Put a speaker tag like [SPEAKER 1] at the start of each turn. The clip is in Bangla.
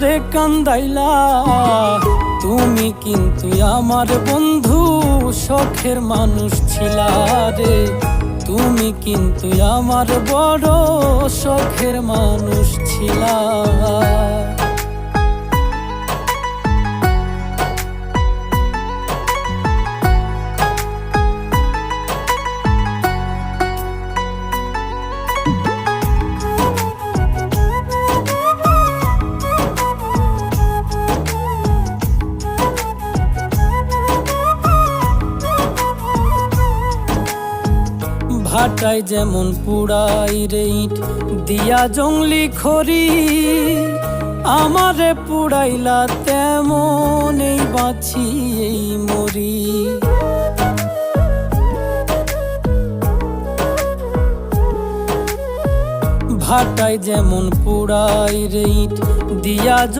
[SPEAKER 1] রে কান্দাইলা তুমি কিন্তু আমার বন্ধু, শখের মানুষ ছিলা রে। তুমি কিন্তু আমার বড় শখের মানুষ ছিলা। ভাটায় যেমন পুড়াই রে ইট দিয়া জংলি খড়ি, আমারে পুড়াইলা তেমন এই বাঁচি এই মরি। ভাটায় যেমন পুড়াই রে ইট দিয়া